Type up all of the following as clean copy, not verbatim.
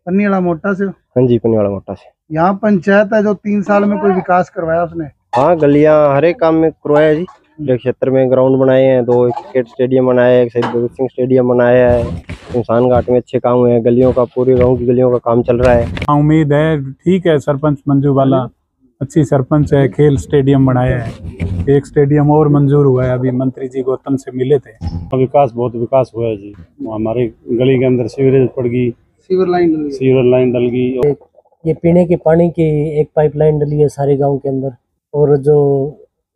पन्नीवाला मोटा से? हाँ जी, पन्नीवाला मोटा से। यहाँ पंचायत है जो 3 साल में कोई विकास करवाया उसने? हाँ, गलियां हर एक काम में करवाया जी। एक क्षेत्र में ग्राउंड बनाए हैं, 2 क्रिकेट स्टेडियम बनाया है, एक शहीद भगत सिंह स्टेडियम बनाया है। शमशान घाट में अच्छे काम हुए हैं, गलियों का, पूरे गांव की गलियों का काम चल रहा है। उम्मीद है ठीक है। सरपंच मंजू वाला अच्छी सरपंच है, खेल स्टेडियम बनाया है, एक स्टेडियम और मंजूर हुआ है, अभी मंत्री जी गौतम से मिले थे। बहुत विकास हुआ है जी। हमारे गली के अंदर सीवरेज पड़ गई, सीवर लाइन डल गई। ये पीने के पानी की एक पाइपलाइन डली है सारे गांव के अंदर, और जो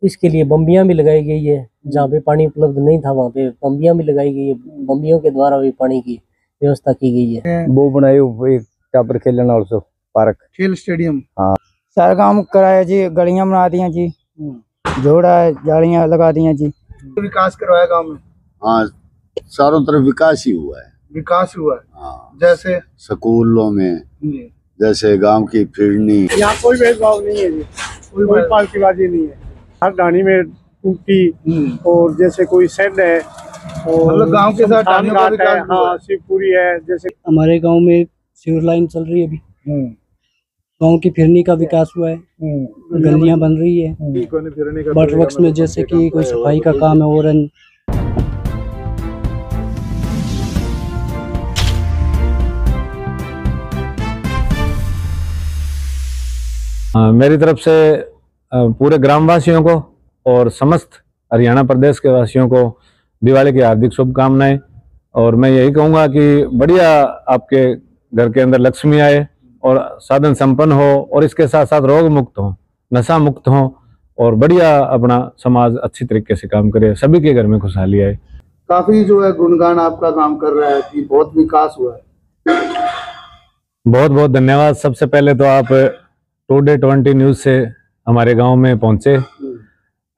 इसके लिए बम्बियां भी लगाई गई है। जहाँ पे पानी उपलब्ध नहीं था वहाँ पे बम्बियां भी लगाई गई है, बम्बियों के द्वारा भी पानी की व्यवस्था की गई है। वो बनाई हुई टापर खेलना और पार्क, खेल स्टेडियम। हाँ, सारा काम कराया जी, गलियां बना दी जी, जोड़ा है, जालियां लगा दी जी। विकास करवाया गांव में? हाँ, चारों तरफ विकास ही हुआ है। विकास हुआ है? हाँ, जैसे स्कूलों में, जैसे गांव की फिरनी। यहाँ कोई भेदभाव नहीं है जी, कोई पार्टीबाजी नहीं है। हर डानी में टूटी और जैसे कोई शेड है और मतलब गांव के साथ घाट है, हाँ, शिवपुरी है। जैसे हमारे गांव में सीवर लाइन चल रही है अभी, गांव की फिरनी का विकास हुआ है, गलियां बन रही है, वाटर वर्क्स में जैसे कि कोई सफाई का काम है। और मेरी तरफ से पूरे ग्रामवासियों को और समस्त हरियाणा प्रदेश के वासियों को दिवाली की हार्दिक शुभकामनाएं। और मैं यही कहूँगा कि बढ़िया आपके घर के अंदर लक्ष्मी आए और साधन संपन्न हो, और इसके साथ साथ रोग मुक्त हो, नशा मुक्त हो, और बढ़िया अपना समाज अच्छी तरीके से काम करे, सभी के घर में खुशहाली आए। काफी जो है गुणगान आपका काम कर रहा है कि बहुत विकास हुआ है। बहुत बहुत धन्यवाद। सबसे पहले तो आप टुडे 20 न्यूज़ से हमारे गांव में पहुंचे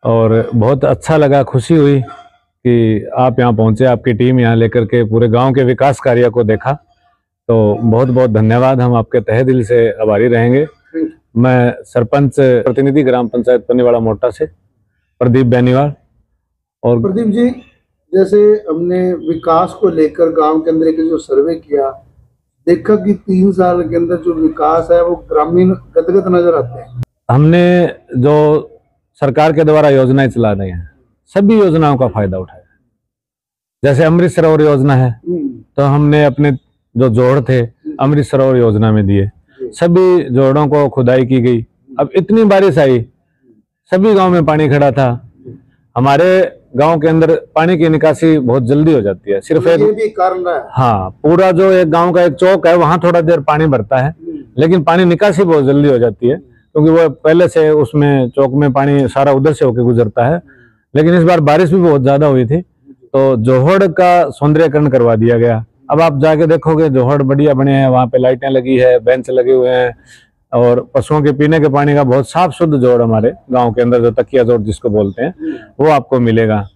और बहुत अच्छा लगा, खुशी हुई कि आप यहां पहुंचे, आपकी टीम यहां लेकर के पूरे गांव के विकास कार्य को देखा। तो बहुत बहुत धन्यवाद, हम आपके तहे दिल से आभारी रहेंगे। मैं सरपंच प्रतिनिधि ग्राम पंचायत पन्नीवाला मोटा से प्रदीप बेनीवाल। और प्रदीप जी, जैसे हमने विकास को लेकर गांव के अंदर एक जो सर्वे किया, देखा कि 3 साल के अंदर जो विकास है वो ग्रामीण गदगद नजर आते हैं। हमने जो सरकार के द्वारा योजनाएं चला रही हैं, सभी योजनाओं का फायदा उठाया। जैसे अमृत सरोवर योजना है, तो हमने अपने जो जोड़ थे अमृत सरोवर योजना में दिए, सभी जोड़ों को खुदाई की गई। अब इतनी बारिश आई, सभी गांव में पानी खड़ा था। हमारे गांव के अंदर पानी की निकासी बहुत जल्दी हो जाती है, सिर्फ एक भी कारण है। हाँ, पूरा जो एक गांव का एक चौक है वहां थोड़ा देर पानी भरता है, लेकिन पानी निकासी बहुत जल्दी हो जाती है, क्योंकि वो पहले से उसमें चौक में पानी सारा उधर से होकर गुजरता है। लेकिन इस बार बारिश भी बहुत ज्यादा हुई थी, तो जोहड़ का सौंदर्यकरण करवा दिया गया। अब आप जाके देखोगे जोहड़ बढ़िया बने हैं, वहां पे लाइटें लगी है, बेंच लगे हुए हैं, और पशुओं के पीने के पानी का बहुत साफ शुद्ध जोड़ हमारे गांव के अंदर, जो तकिया जोड़ जिसको बोलते हैं, वो आपको मिलेगा।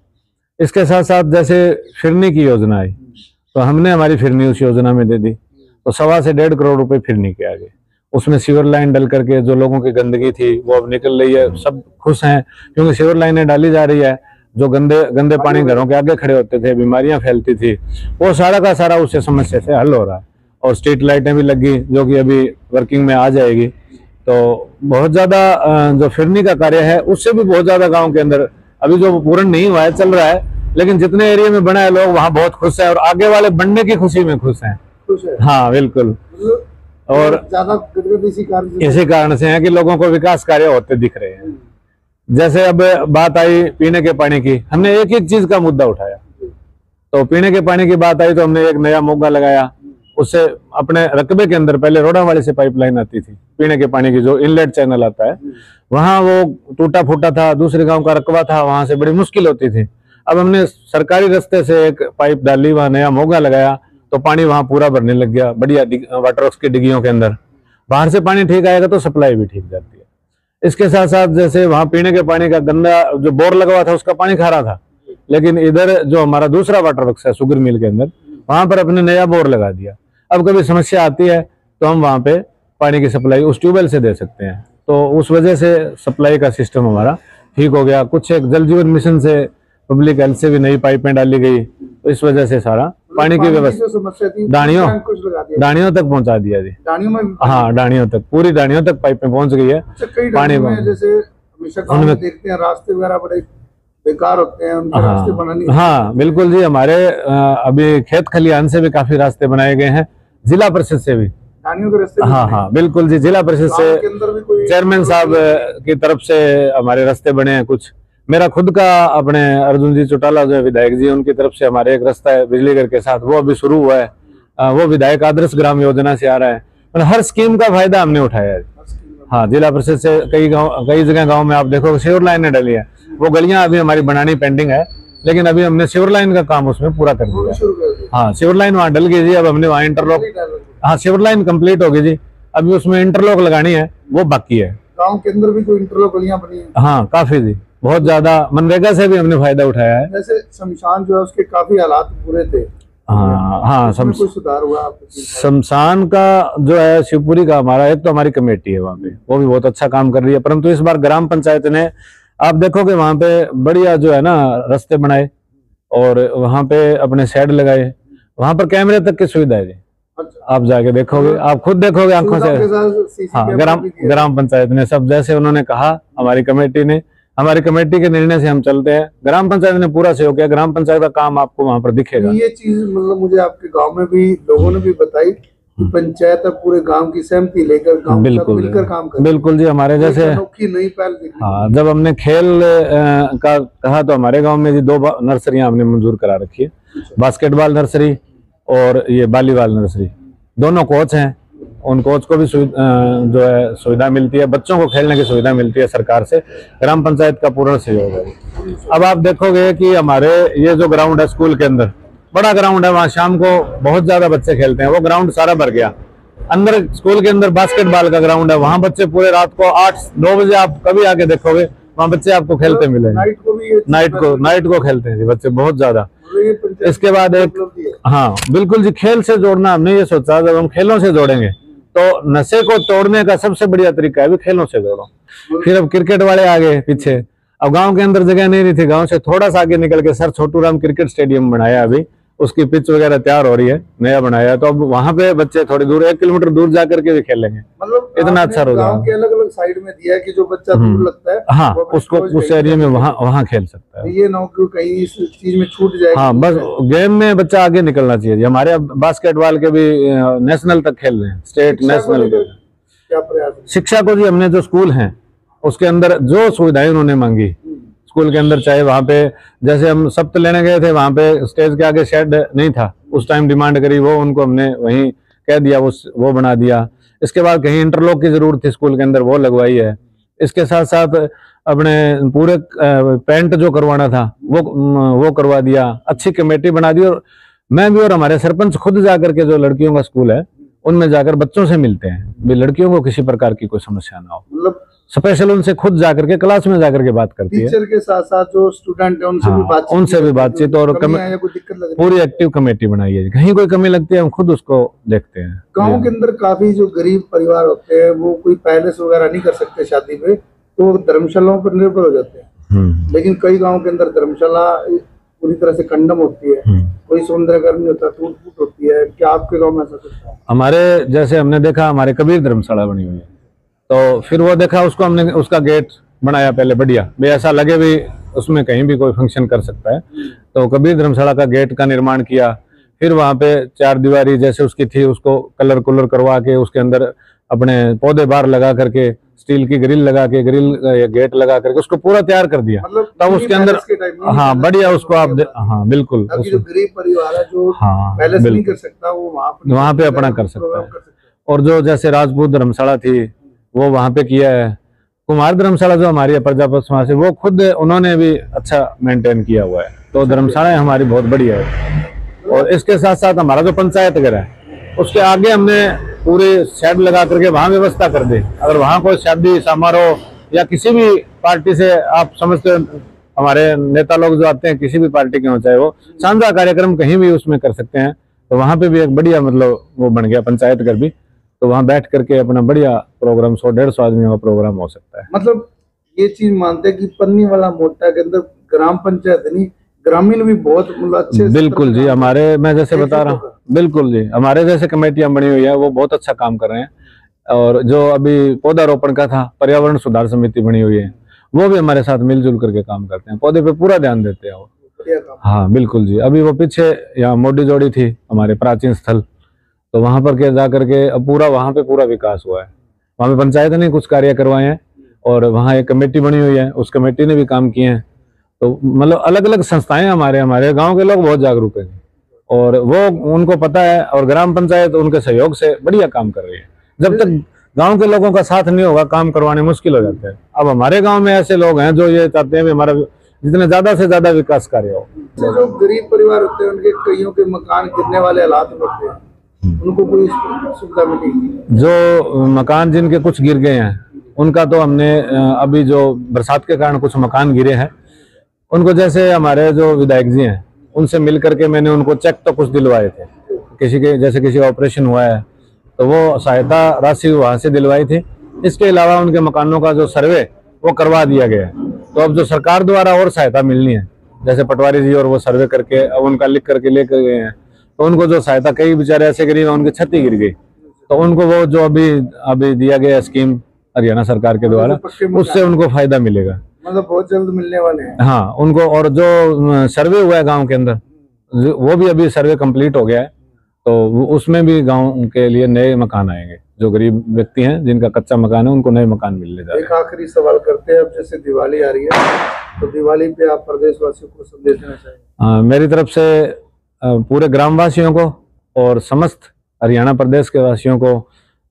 इसके साथ साथ जैसे फिरनी की योजना आई, तो हमने हमारी फिरनी उस योजना में दे दी, तो 1.25 से 1.5 करोड़ रुपए फिरनी के आगे। उसमें सीवर लाइन डल करके जो लोगों की गंदगी थी वो अब निकल रही है, सब खुश हैं, क्योंकि सीवर लाइनें डाली जा रही है। जो गंदे पानी घरों के आगे खड़े होते थे, बीमारियां फैलती थी, वो सारा का सारा उससे समस्या से हल हो रहा है। और स्ट्रीट लाइटें भी लगी, जो कि अभी वर्किंग में आ जाएगी। तो बहुत ज्यादा जो फिरनी का कार्य है उससे भी बहुत ज्यादा गांव के अंदर अभी जो पूर्ण नहीं हुआ है, चल रहा है, लेकिन जितने एरिया में बना है लोग वहाँ बहुत खुश है, और आगे वाले बनने की खुशी में खुश हैं। हाँ बिल्कुल। और ज्यादा इसी कारण से है कि लोगों को विकास कार्य होते दिख रहे हैं। जैसे अब बात आई पीने के पानी की, हमने एक एक चीज का मुद्दा उठाया। तो पीने के पानी की बात आई तो हमने एक नया मोगा लगाया। उससे अपने रकबे के अंदर पहले रोडावाली से पाइपलाइन आती थी पीने के पानी की, जो इनलेट चैनल आता है, वहां वो टूटा फूटा था, दूसरे गांव का रकबा था, वहां से बड़ी मुश्किल होती थी। अब हमने सरकारी रास्ते से एक पाइप डाली, वहां नया मोगा लगाया, तो पानी वहां पूरा भरने लग गया बढ़िया वाटर वर्क्स की डिग्गियों के अंदर। बाहर से पानी ठीक आएगा तो सप्लाई भी ठीक जाती है। इसके साथ साथ जैसे वहां पीने के पानी का गंदा जो बोर लगा हुआ था उसका पानी खारा था, लेकिन इधर जो हमारा दूसरा वाटर वर्क्स है शुगर मिल के अंदर, वहां पर अपने नया बोर लगा दिया। अब कभी समस्या आती है तो हम वहां पे पानी की सप्लाई उस ट्यूबवेल से दे सकते हैं, तो उस वजह से सप्लाई का सिस्टम हमारा ठीक हो गया। कुछ एक जल जीवन मिशन से पब्लिक हेल्थ से भी नई पाइपें डाली गई, तो इस वजह से सारा पानी की व्यवस्था, समस्या थी डाणियों कुछ लगा दिया, डाणियों तक पहुंचा दिया जी। डाणियों में, हाँ डाणियों तक, पूरी डाणियों तक पाइपें पहुंच गई है। कई पानी में जैसे हमेशा गाँव में देखते हैं रास्ते वगैरह बड़े बेकार होते हैं, उनके रास्ते बनाने। हाँ बिल्कुल जी, हमारे अभी खेत खलिहान से भी काफी रास्ते बनाए गए हैं, जिला परिषद से भी। हाँ हाँ बिल्कुल जी, जिला परिषद से चेयरमैन साहब की तरफ से हमारे रास्ते बने हैं कुछ। मेरा खुद का अपने अर्जुन जी चौटाला जो है विधायक जी, उनकी तरफ से हमारे एक रास्ता है बिजली घर के साथ, वो अभी शुरू हुआ है। वो विधायक आदर्श ग्राम योजना से आ रहा है, मतलब हर स्कीम का फायदा हमने उठाया है। हाँ जिला परिषद से कई जगह गाँव में आप देखो सीवर लाइनें डली है, वो गलियां अभी हमारी बनानी पेंडिंग है, लेकिन अभी हमने सीवर लाइन का काम उसमें पूरा कर दिया। हाँ सीवर लाइन वहाँ डल गई जी, अब हमने वहाँ इंटरलॉक, हाँ सीवर लाइन कंप्लीट हो गई जी, अभी उसमें इंटरलॉक लगानी है, वो बाकी है। गांव के अंदर भी कोई इंटरलॉक गलियां बनी है? हाँ काफी जी, बहुत ज्यादा, मनरेगा से भी हमने फायदा उठाया है। जैसे शमशान जो है उसके काफी हालात बुरे थे। हाँ कोई सुधार हुआ? शमशान का जो है शिवपुरी का हमारा, एक तो हमारी कमेटी है वहाँ पे, वो भी बहुत अच्छा काम कर रही है, परंतु इस बार ग्राम पंचायत ने, आप देखोगे वहाँ पे बढ़िया जो है ना रास्ते बनाए, और वहाँ पे अपने शेड लगाए, वहाँ पर कैमरे तक की सुविधा है जी। आप जाके देखोगे, आप खुद देखोगे आंखों से। हाँ ग्राम पंचायत ने सब, जैसे उन्होंने कहा, हमारी कमेटी ने, हमारी कमेटी के निर्णय से हम चलते हैं। ग्राम पंचायत ने पूरा सहयोग किया, ग्राम पंचायत का काम आपको वहाँ पर दिखेगा। ये चीज मतलब मुझे आपके गांव में भी लोगों ने भी बताई कि पंचायत अब पूरे गांव की सहमति लेकर गांव के साथ मिलकर काम कर। बिल्कुल जी, हमारे जैसे नई पहल। हाँ जब हमने खेल का कहा तो हमारे गाँव में जी 2 नर्सरियां हमने मंजूर करा रखी है, बास्केटबॉल नर्सरी और ये वॉलीबॉल नर्सरी। दोनों कोच हैं, उन कोच को भी जो है सुविधा मिलती है, बच्चों को खेलने की सुविधा मिलती है सरकार से, ग्राम पंचायत का पूर्ण सहयोग है। अब आप देखोगे कि हमारे ये जो ग्राउंड है स्कूल के अंदर, बड़ा ग्राउंड है, वहाँ शाम को बहुत ज्यादा बच्चे खेलते हैं, वो ग्राउंड सारा भर गया। अंदर स्कूल के अंदर बास्केटबॉल का ग्राउंड है, वहाँ बच्चे पूरे रात को 8-9 बजे आप कभी आके देखोगे, वहाँ बच्चे आपको खेलते मिलेंगे। नाइट को खेलते हैं जी बच्चे बहुत ज्यादा। इसके बाद एक, हाँ बिल्कुल जी, खेल से जोड़ना हमने ये सोचा, जब हम खेलों से जोड़ेंगे तो नशे को तोड़ने का सबसे बढ़िया तरीका है भी खेलों से जोड़ो। फिर अब क्रिकेट वाले आ गए पीछे, अब गांव के अंदर जगह नहीं थी, गांव से थोड़ा सा आगे निकल के sir Chhotu Ram cricket stadium बनाया, अभी उसकी पिच वगैरह तैयार हो रही है, नया बनाया, तो अब वहाँ पे बच्चे थोड़ी दूर 1 किलोमीटर दूर जाकर के भी खेलेंगे, मतलब इतना अच्छा होगा। गांव के अलग-अलग साइड में दिया है कि जो बच्चा दूर लगता है, हाँ उसको उस एरिया में वहाँ खेल सकता है। ये ना कि कहीं इस चीज में छूट जाए। हाँ बस गेम में बच्चा आगे निकलना चाहिए। हमारे अब बास्केटबॉल के भी नेशनल तक खेल रहे हैं, स्टेट नेशनल। क्या प्रयास? शिक्षा को जी हमने जो स्कूल हैं उसके अंदर जो सुविधाएं उन्होंने मांगी स्कूल के अंदर, चाहे वहाँ पे जैसे हम सप्त लेने गए थे, वहाँ पे स्टेज के आगे शेड नहीं था, उस टाइम डिमांड करी, वो उनको हमने वहीं कह दिया, वो बना दिया। इसके बाद कहीं इंटरलॉक की जरूरत थी स्कूल के अंदर, वो लगवाई है। इसके साथ साथ अपने पूरे पेंट जो करवाना था वो करवा दिया, अच्छी कमेटी बना दी। और मैं भी और हमारे सरपंच खुद जाकर के जो लड़कियों का स्कूल है उनमें जाकर बच्चों से मिलते हैं भी लड़कियों को किसी प्रकार की कोई समस्या ना हो, मतलब स्पेशल उनसे खुद जाकर के क्लास में जाकर के बात करती है। टीचर के साथ साथ जो स्टूडेंट है उनसे भी बातचीत और पूरी एक्टिव कमेटी बनाई है। कहीं कोई कमी लगती है हम खुद उसको देखते हैं। गांव के अंदर काफी जो गरीब परिवार होते हैं वो कोई पैलेस वगैरह नहीं कर सकते शादी पे, तो धर्मशालाओं पर निर्भर हो जाते हैं। लेकिन कई गाँव के अंदर धर्मशाला पूरी तरह से कंडम होती है, कोई सौंदर्यकरण नहीं होता, टूट फूट होती है। क्या आपके गाँव में ऐसा कुछ है? हमारे जैसे हमने देखा, हमारे कबीर धर्मशाला बनी हुई है, तो फिर वो देखा, उसको हमने उसका गेट बनाया पहले बढ़िया भी, ऐसा लगे भी उसमें कहीं भी कोई फंक्शन कर सकता है। तो कबीर धर्मशाला का गेट का निर्माण किया, फिर वहाँ पे 4 दीवारी जैसे उसकी थी उसको कलर करवा के उसके अंदर अपने पौधे बार लगा करके, स्टील की ग्रिल लगा के, ग्रिल गेट लगा करके उसको पूरा तैयार कर दिया। मतलब तब उसके अंदर हाँ बढ़िया उसको आप हाँ बिल्कुल जो गरीब परिवार है जो पैलेस नहीं कर सकता वो वहाँ पे अपना कर सकता है। और जो जैसे राजपूत धर्मशाला थी वो वहाँ पे किया है। कुमार धर्मशाला जो हमारी प्रजापति समाज है वो खुद उन्होंने भी अच्छा मेंटेन किया हुआ है। तो धर्मशालाएं हमारी बहुत बढ़िया है। और इसके साथ साथ हमारा जो पंचायत घर है उसके आगे हमने पूरे शेड लगा करके वहाँ व्यवस्था कर दी। अगर वहाँ कोई शादी समारोह या किसी भी पार्टी से, आप समझते हो हमारे नेता लोग जो आते हैं किसी भी पार्टी के हो, चाहे वो साझा कार्यक्रम कहीं भी उसमें कर सकते हैं। तो वहाँ पे भी एक बढ़िया मतलब वो बन गया पंचायत घर भी, तो वहाँ बैठ करके अपना बढ़िया प्रोग्राम 100-150 आदमियों का प्रोग्राम हो सकता है। मतलब ये चीज मानते हैं कि पन्नी वाला मोटा के अंदर ग्राम पंचायत नहीं, ग्रामीण भी बहुत मतलब अच्छे बिल्कुल जी, हमारे मैं जैसे बता रहा हूँ, बिल्कुल जी, हमारे जैसे कमेटियां बनी हुई है वो बहुत अच्छा काम कर रहे हैं। और जो अभी पौधारोपण का था, पर्यावरण सुधार समिति बनी हुई है, वो भी हमारे साथ मिलजुल करके काम करते हैं, पौधे पे पूरा ध्यान देते हैं वो। हाँ बिल्कुल जी, अभी वो पीछे यहाँ मोडी जोड़ी थी हमारे प्राचीन स्थल, तो वहां पर क्या जा करके अब पूरा वहां पे पूरा विकास हुआ है। वहां पे पंचायत ने कुछ कार्य करवाए हैं और वहाँ एक कमेटी बनी हुई है, उस कमेटी ने भी काम किए हैं। तो मतलब अलग अलग संस्थाएं हमारे गांव के लोग बहुत जागरूक हैं और वो उनको पता है, और ग्राम पंचायत उनके सहयोग से बढ़िया काम कर रही है। जब तक गांव के लोगों का साथ नहीं होगा काम करवाने मुश्किल हो जाते हैं। अब हमारे गांव में ऐसे लोग हैं जो ये चाहते हैं कि हमारा जितने ज्यादा से ज्यादा विकास कार्य हो। जो गरीब परिवार होते हैं उनके कईयों के मकान गिरने वाले हालात होते हैं, उनको कोई सुविधा मिलेगी? जो मकान जिनके कुछ गिर गए हैं उनका तो हमने अभी जो बरसात के कारण कुछ मकान गिरे हैं उनको, जैसे हमारे जो विधायक जी हैं उनसे मिल करके मैंने उनको चेक तो कुछ दिलवाए थे, किसी के जैसे किसी का ऑपरेशन हुआ है तो वो सहायता राशि वहां से दिलवाई थी। इसके अलावा उनके मकानों का जो सर्वे वो करवा दिया गया है। तो अब जो सरकार द्वारा और सहायता मिलनी है, जैसे पटवारी जी और वो सर्वे करके अब उनका लिख करके लेकर गए हैं, तो उनको जो सहायता, कई बेचारे ऐसे गरीब हैं उनकी छत गिर गई, तो उनको वो जो अभी दिया गया स्कीम हरियाणा सरकार के द्वारा, उससे उनको फायदा मिलेगा, मतलब बहुत जल्द मिलने वाले हैं। हाँ उनको। और जो सर्वे हुआ है गांव के अंदर, वो भी अभी सर्वे कंप्लीट हो गया है, तो उसमें भी गांव के लिए नए मकान आएंगे। जो गरीब व्यक्ति हैं जिनका कच्चा मकान है उनको नए मकान मिलने जा रहे हैं। एक आखिरी सवाल करते हैं, अब जैसे दिवाली आ रही है तो दिवाली पे आप प्रदेशवासियों को संदेश देना चाहिए? मेरी तरफ से पूरे ग्रामवासियों को और समस्त हरियाणा प्रदेश के वासियों को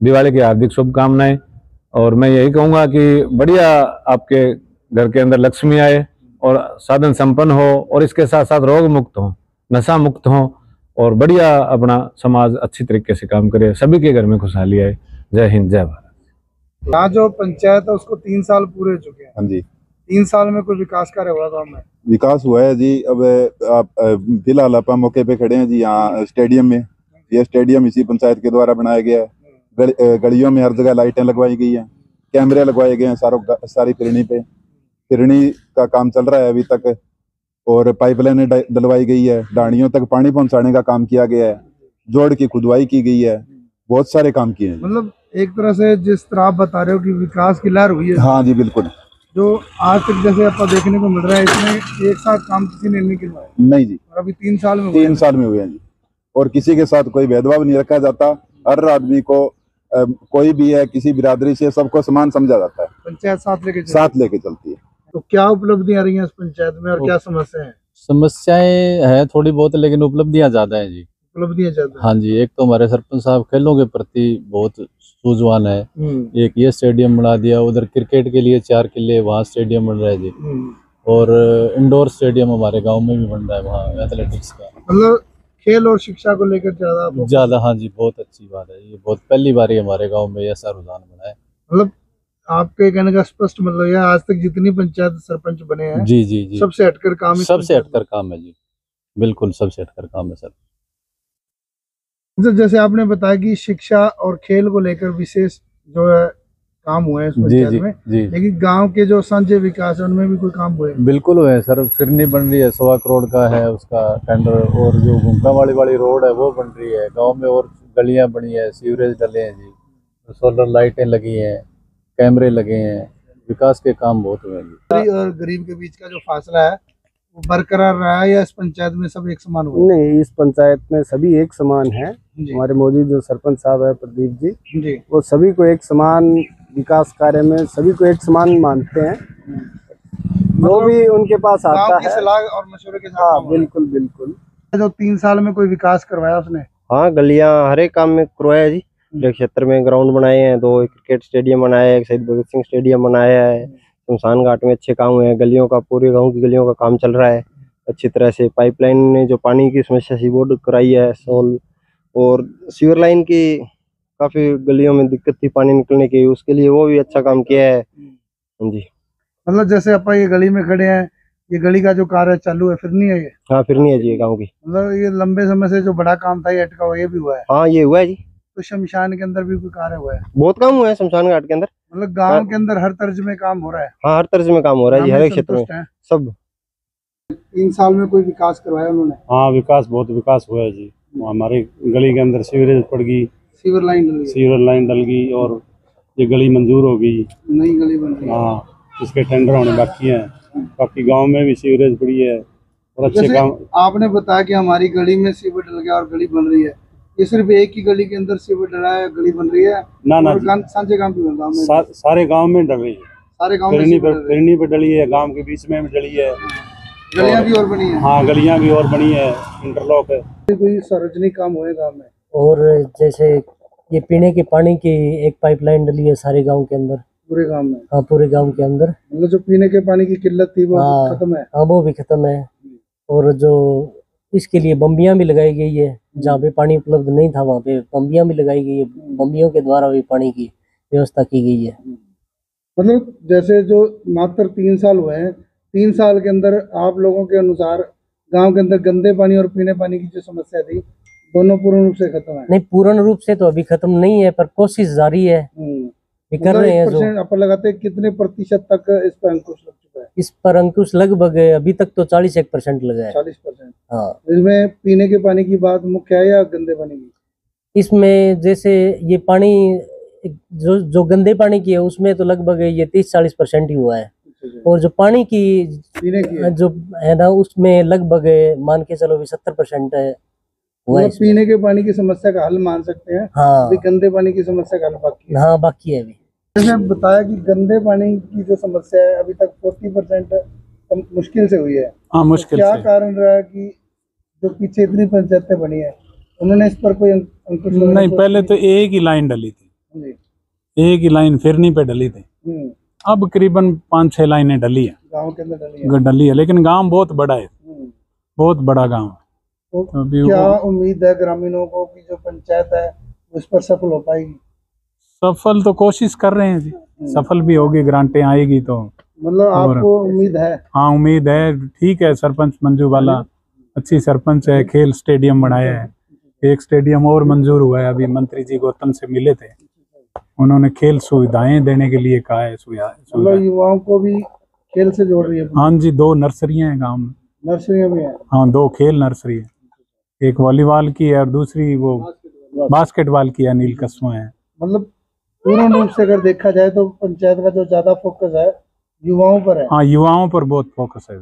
दिवाली की हार्दिक शुभकामनाएं। और मैं यही कहूँगा कि बढ़िया आपके घर के अंदर लक्ष्मी आए और साधन संपन्न हो, और इसके साथ साथ रोग मुक्त हो, नशा मुक्त हो, और बढ़िया अपना समाज अच्छी तरीके से काम करे, सभी के घर में खुशहाली आए। जय हिंद, जय भारत। यहाँ जो पंचायत है उसको 3 साल पूरे हो चुके हैं। हाँ जी। 3 साल में कोई विकास कार्य हुआ गाँव में? विकास हुआ है जी। अब आप फिलहाल आप मौके पे खड़े हैं जी, यहाँ स्टेडियम में। ये स्टेडियम इसी पंचायत के द्वारा बनाया गया है। गलियों में हर जगह लाइटें लगवाई गई हैं, कैमरे लगवाए गए हैं सारी फिरनी पे। फिरनी का काम चल रहा है अभी तक, और पाइपलाइनें डलवाई गई है, डाणियों तक पानी पहुंचाने का काम किया गया है, जोड़ की खुदवाई की गई है, बहुत सारे काम किए हैं। मतलब एक तरह से जिस तरह आप बता रहे हो कि विकास की लहर हुई है। हाँ जी बिल्कुल। जो आज तक जैसे आपको देखने को मिल रहा है, इसमें एक साथ काम किसी ने नहीं करवाया? नहीं जी, और अभी 3 साल में 3 साल में हुए हैं जी। और किसी के साथ कोई भेदभाव नहीं रखा जाता, हर आदमी को कोई भी है किसी बिरादरी से, सबको समान समझा जाता है। पंचायत साथ लेके चलती है। तो क्या उपलब्धियां आ रही हैं इस पंचायत में और क्या समस्याएं हैं? समस्याएं हैं थोड़ी बहुत, लेकिन उपलब्धियां ज्यादा हैं जी। उपलब्धियां ज्यादा? हाँ जी, एक तो हमारे सरपंच साहब खेलों के प्रति बहुत सूझवान है। एक ये स्टेडियम बना दिया, उधर क्रिकेट के लिए 4 किले वहाँ स्टेडियम बन रहा है जी। और इंडोर स्टेडियम हमारे गांव में भी बन रहा है वहाँ एथलेटिक्स का। मतलब खेल और शिक्षा को लेकर ज्यादा? हाँ जी, बहुत अच्छी बात है। ये बहुत पहली बार ही हमारे गाँव में ऐसा रुझान बना है। मतलब आपके कहने का स्पष्ट मतलब यह आज तक जितनी पंचायत सरपंच बने हैं जी जी जी, सबसे हटकर काम, सबसे हटकर काम है जी। बिल्कुल सबसे हटकर काम है सर। जैसे आपने बताया कि शिक्षा और खेल को लेकर विशेष जो है काम हुए हैं इस पंचायत में, लेकिन गांव के जो संजय विकास है उनमें भी कोई काम हुए? बिल्कुल हुए हैं सर। फिरनी बन रही है, 1.25 करोड़ का है उसका टेंडर, और जो घुमका वाली रोड है वो बन रही है गांव में, और गलियां बनी है, सीवरेज डले हैं जी, सोलर लाइटें लगी हैं, कैमरे लगे हैं, विकास के काम बहुत हुए हैं। और गरीब के बीच का जो फासला है वो बरकरार रहा है या इस पंचायत में सब एक समान हुआ? नहीं, इस पंचायत में सभी एक समान है। हमारे मौजूद जो सरपंच साहब है प्रदीप जी, वो सभी को एक समान विकास कार्य में सभी को एक समान मानते हैं। जो भी उनके पास आता है सलाह और मशवरे के साथ। हाँ बिल्कुल बिल्कुल। जो 3 साल में कोई विकास करवाया उसने? हाँ, गलियां हर एक काम में करवाया जी। एक क्षेत्र में ग्राउंड बनाए हैं, 2 क्रिकेट स्टेडियम बनाया है, एक शहीद भगत सिंह स्टेडियम बनाया है, शमशान घाट में अच्छे काम हुए हैं, गलियों का पूरे गांव की गलियों का काम चल रहा है अच्छी तरह से। पाइपलाइन ने जो पानी की समस्या थी वो कराई है सोल्व, और सीवर लाइन की काफी गलियों में दिक्कत थी पानी निकलने की, उसके लिए वो भी अच्छा काम किया है जी। मतलब जैसे अपन ये गली में खड़े हैं, ये गली का जो कार्य चालू है फिर नहीं है ये? हाँ फिर नहीं है जी गाँव की। मतलब ये लंबे समय से जो बड़ा काम था ये अटका हुआ, ये भी हुआ है? हाँ ये हुआ है जी। तो शमशान के अंदर भी कोई कार्य हुआ है? बहुत काम हुआ है शमशान घाट के अंदर। मतलब गांव के अंदर हर तर्ज में काम हो रहा है? हाँ हर तर्ज में काम हो रहा है जी, हर एक क्षेत्र में सब। 3 साल में कोई विकास करवाया उन्होंने? हाँ, विकास बहुत विकास हुआ है जी। हमारे गली के अंदर सीवरेज पड़ गई, सीवर लाइन डल गई और ये गली मंजूर हो गई, नई गली बन रही है। हाँ, इसके टेंडर होने बाकी हैं। बाकी गांव में भी सीवरेज पड़ी है और अच्छे जैसे काम। आपने बताया कि हमारी गली में सीवर डल गया और गली बन रही है, ये सिर्फ एक ही गली के अंदर सीवर डला है, गली बन रही है? ना सांझे गांव भी बन रहा है, सारे गांव में डल रही है। सारे गांव फिरनी पे डली है, गांव के बीच में डली है, गलियां भी और बनी है। हाँ, गलियां भी और बनी है, इंटरलॉक है। कोई सार्वजनिक काम हुए गाँव में? और जैसे ये पीने के पानी की एक पाइपलाइन डली है सारे गांव के अंदर, पूरे गांव में? हाँ, पूरे गांव के अंदर। मतलब जो पीने के पानी की किल्लत थी वो खत्म है? हाँ, वो भी खत्म है। और जो इसके लिए बम्बियां भी लगाई गई है, जहाँ पे पानी उपलब्ध नहीं था वहाँ पे बम्बियां भी लगाई गई है, बम्बियों के द्वारा भी पानी की व्यवस्था की गई है। मतलब जैसे जो मात्र 3 साल हुए हैं, 3 साल के अंदर आप लोगों के अनुसार गांव के अंदर गंदे पानी और पीने पानी की जो समस्या थी दोनों पूर्ण रूप से खत्म है? नहीं, पूर्ण रूप से तो अभी खत्म नहीं है, पर कोशिश जारी है, कर रहे हैं। जो आप लगाते हैं कितने प्रतिशत तक इस पर अंकुश लग चुका है? इस पर अंकुश लगभग अभी तक तो 41% लगा है। 40%? हाँ। इसमें पीने के पानी की बात मुख्य है या गंदे पानी की? इसमें जैसे ये पानी जो गंदे पानी की है उसमें तो लगभग ये 30-40% ही हुआ है, और जो पानी की पीने की जो है ना उसमें लगभग मान के चलो 70% हुआ है। पीने के पानी की समस्या का हल मान सकते हैं? हाँ। अभी गंदे पानी की समस्या का हल बाकी है? हाँ, बाकी है अभी। जैसे बताया कि गंदे पानी की जो समस्या है अभी तक 40% मुश्किल से हुई है। हाँ, मुश्किल क्या कारण रहा है कि जो पीछे इतनी पंचायतें बनी है उन्होंने इस पर कोई अंकुश नहीं, पहले तो एक ही लाइन डली थी, एक ही लाइन फिरनी पे डली थी। अब करीबन 5-6 लाइनें डली है गांव के अंदर डली है, लेकिन गांव बहुत बड़ा है, बहुत बड़ा गांव है। तो क्या उम्मीद है ग्रामीणों को कि जो पंचायत है उस पर सफल हो पाएगी? सफल तो कोशिश कर रहे हैं जी, सफल भी होगी, ग्रांटें आएगी तो। मतलब आपको उम्मीद है? हाँ, उम्मीद है। ठीक है, सरपंच मंजू वाला अच्छी सरपंच है, खेल स्टेडियम बनाया है, एक स्टेडियम और मंजूर हुआ है। अभी मंत्री जी गौतम से मिले थे, उन्होंने खेल सुविधाएं देने के लिए कहा है। मतलब युवाओं को भी खेल से जोड़ रही है? हाँ जी, 2 नर्सरियां हैं गाँव में। नर्सरियां भी हैं? हाँ, 2 खेल नर्सरी है, एक वॉलीबॉल की है और दूसरी वो बास्केटबॉल की अनिल कस्बा है। मतलब पूर्ण रूप से अगर देखा जाए तो पंचायत का जो ज्यादा फोकस है युवाओं पर है? हाँ, युवाओं पर बहुत फोकस है।